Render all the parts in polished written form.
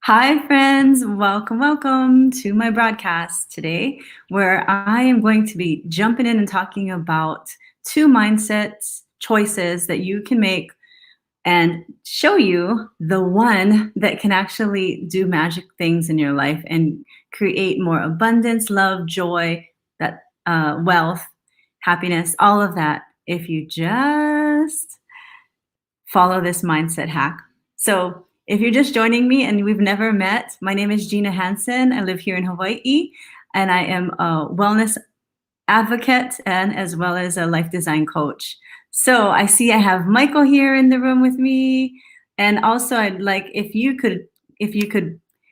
Hi, friends. Welcome to my broadcast today, where I am going to be jumping in and talking about two mindsets, choices that you can make and show you the one that can actually do magic things in your life and create more abundance, love, joy, that wealth, happiness, all of that if you just follow this mindset hack. So, if you're just joining me and we've never met, my name is Gina Hansen. I live here in Hawaii, and I am a wellness advocate and as well as a life design coach. So, I see I have Michael here in the room with me, and also I'd like if you could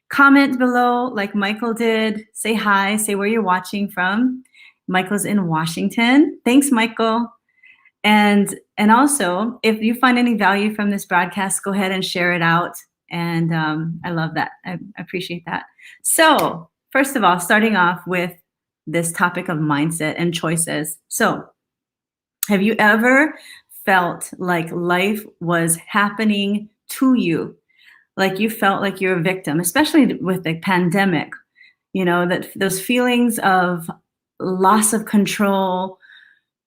comment below like Michael did, say hi, say where you're watching from. Michael's in Washington. Thanks, Michael. And also, if you find any value from this broadcast, go ahead and share it out. And I love that. I appreciate that. So, first of all, starting off with this topic of mindset and choices. So, have you ever felt like life was happening to you? Like you felt like you're a victim, especially with the pandemic, that those feelings of loss of control,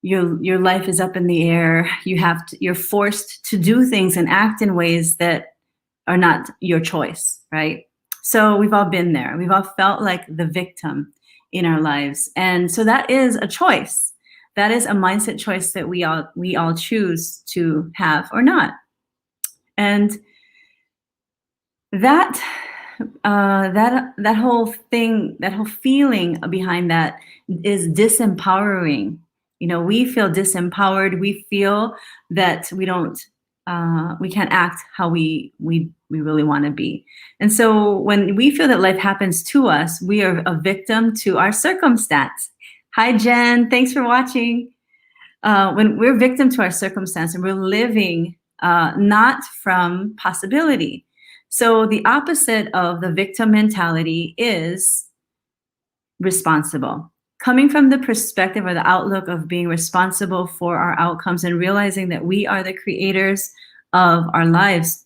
your life is up in the air. You're forced to do things and act in ways that are not your choice, right? So we've all been there. We've all felt like the victim in our lives. And so that is a choice. That is a mindset choice that we all choose to have or not. And that that whole thing, that whole feeling behind that is disempowering. We feel disempowered. We feel that we can't act how we really want to be. And so when we feel that life happens to us, we are a victim to our circumstance. Hi, Jen. Thanks for watching. When we're victim to our circumstance and we're living not from possibility. So the opposite of the victim mentality is responsible. Coming from the perspective or the outlook of being responsible for our outcomes and realizing that we are the creators of our lives.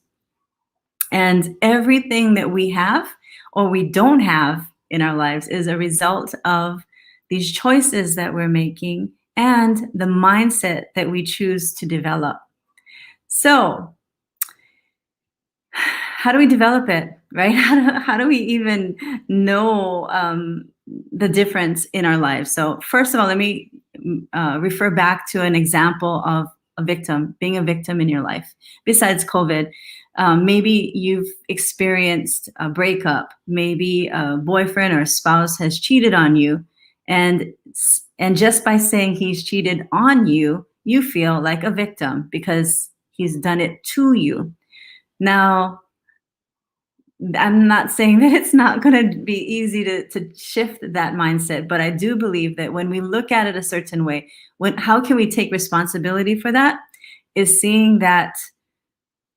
And everything that we have or we don't have in our lives is a result of these choices that we're making and the mindset that we choose to develop. So, how do we develop it, right? How do we even know the difference in our lives? So first of all, let me refer back to an example of being a victim in your life. Besides COVID, maybe you've experienced a breakup. Maybe a boyfriend or a spouse has cheated on you. And just by saying he's cheated on you, you feel like a victim because he's done it to you. Now, I'm not saying that it's not going to be easy to shift that mindset, but I do believe that when we look at it a certain way, how can we take responsibility for that? Is seeing that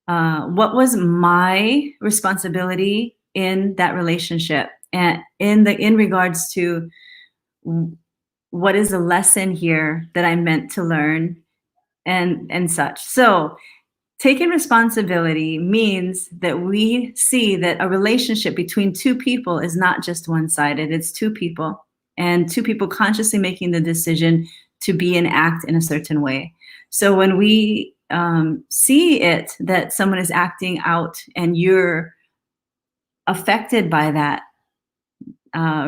what was my responsibility in that relationship, and in regards to what is the lesson here that I'm meant to learn, and such. So taking responsibility means that we see that a relationship between two people is not just one-sided, it's two people, and two people consciously making the decision to be and act in a certain way. So when we see it, that someone is acting out and you're affected by that,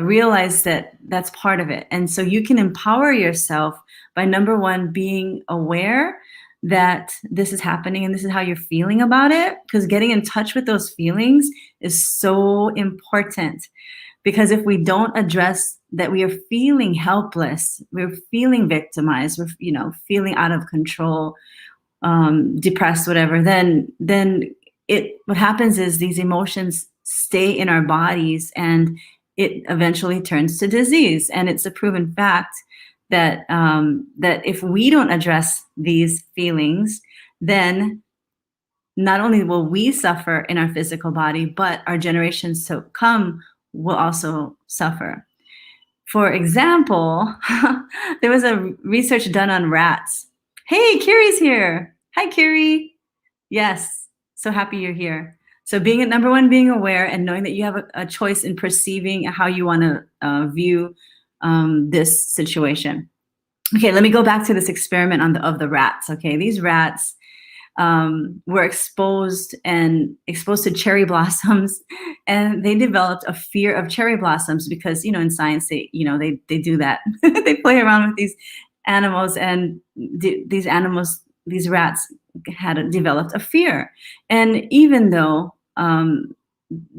realize that that's part of it. And so you can empower yourself by, number one, being aware that this is happening and this is how you're feeling about it, because getting in touch with those feelings is so important. Because if we don't address that we are feeling helpless, we're feeling victimized, we're feeling out of control, depressed, whatever, then what happens is these emotions stay in our bodies and it eventually turns to disease. And it's a proven fact that if we don't address these feelings, then not only will we suffer in our physical body, but our generations to come will also suffer. For example, there was a research done on rats. Hey, Kiri's here. Hi, Kiri. Yes, so happy you're here. So being number one, being aware and knowing that you have a choice in perceiving how you want to view this situation. Okay, let me go back to this experiment of the rats. Okay, these rats were exposed to cherry blossoms, and they developed a fear of cherry blossoms because in science they do that. They play around with these animals, and these rats had developed a fear. And even though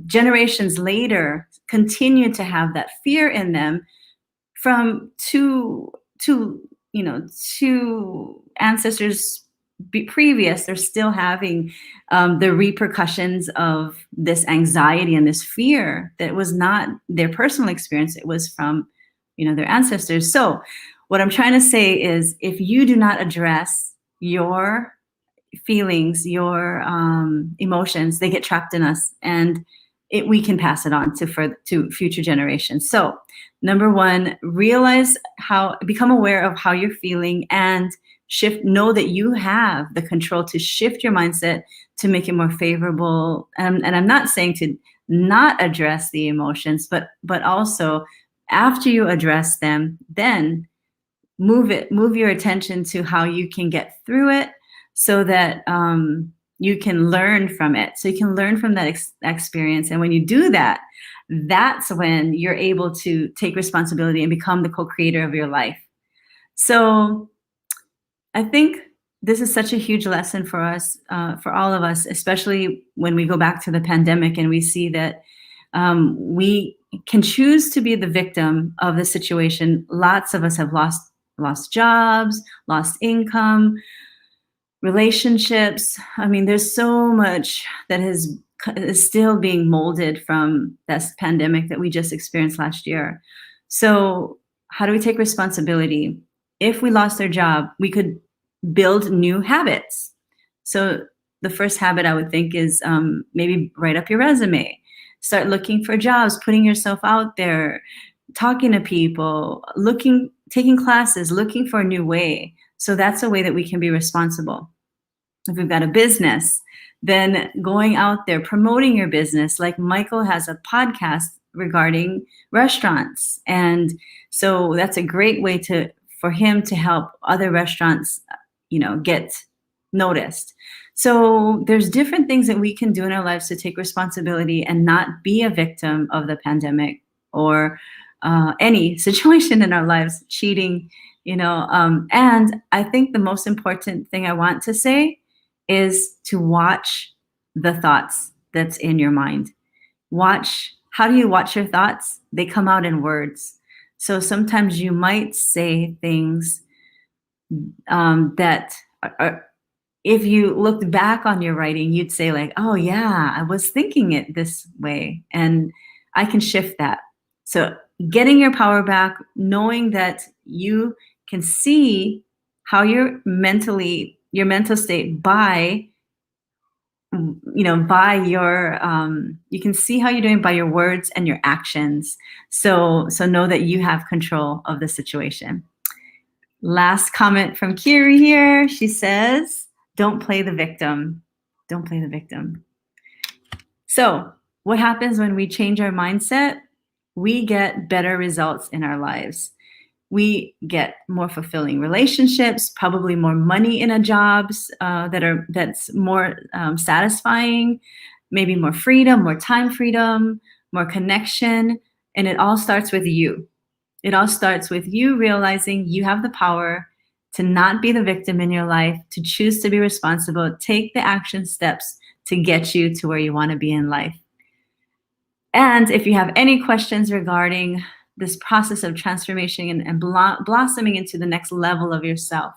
generations later continue to have that fear in them from two ancestors previous, they're still having the repercussions of this anxiety and this fear that was not their personal experience. It was from their ancestors. So what I'm trying to say is, if you do not address your feelings, your emotions, they get trapped in us, and we can pass it on to future generations. So number one, become aware of how you're feeling, and know that you have the control to shift your mindset to make it more favorable. And I'm not saying to not address the emotions, but also after you address them, then move your attention to how you can get through it, so that you can learn from it. So you can learn from that experience. And when you do that, that's when you're able to take responsibility and become the co-creator of your life. So I think this is such a huge lesson for us, for all of us, especially when we go back to the pandemic and we see that we can choose to be the victim of the situation. Lots of us have lost jobs, lost income, relationships. I mean, there's so much that is still being molded from this pandemic that we just experienced last year. So how do we take responsibility? If we lost our job, we could build new habits. So the first habit I would think is maybe write up your resume, start looking for jobs, putting yourself out there, talking to people, taking classes, looking for a new way. So that's a way that we can be responsible. If we've got a business, then going out there, promoting your business. Like Michael has a podcast regarding restaurants. And so that's a great way for him to help other restaurants, get noticed. So there's different things that we can do in our lives to take responsibility and not be a victim of the pandemic or any situation in our lives, cheating, and I think the most important thing I want to say is to watch the thoughts that's in your mind. How do you watch your thoughts? They come out in words. So sometimes you might say things that are, if you looked back on your writing, you'd say like, oh yeah, I was thinking it this way, and I can shift that. So getting your power back, knowing that you can see how your mental state by your you can see how you're doing by your words and your actions. So know that you have control of the situation. Last comment from Kiri here. She says, don't play the victim. Don't play the victim. So what happens when we change our mindset? We get better results in our lives. We get more fulfilling relationships, probably more money in our jobs that's more satisfying, maybe more freedom, more time freedom, more connection. And it all starts with you. It all starts with you realizing you have the power to not be the victim in your life, to choose to be responsible, take the action steps to get you to where you want to be in life. And if you have any questions regarding this process of transformation and blossoming into the next level of yourself,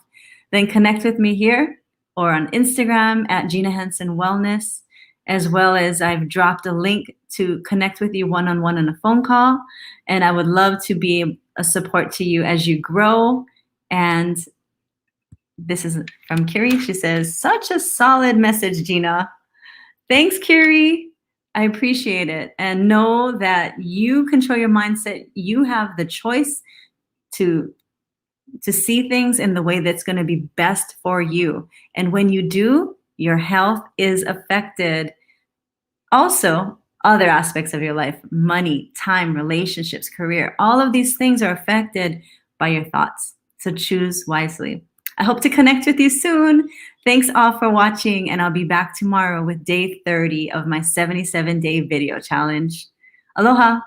then connect with me here or on Instagram at Gina Henson Wellness, as well as I've dropped a link to connect with you one-on-one on a phone call. And I would love to be a support to you as you grow. And this is from Kiri. She says, such a solid message, Gina. Thanks, Kiri. I appreciate it. And know that you control your mindset. You have the choice to see things in the way that's going to be best for you. And when you do, your health is affected Also, other aspects of your life, money, time, relationships, career, all of these things are affected by your thoughts. So choose wisely. I hope to connect with you soon. Thanks all for watching, and I'll be back tomorrow with day 30 of my 77-day video challenge. Aloha.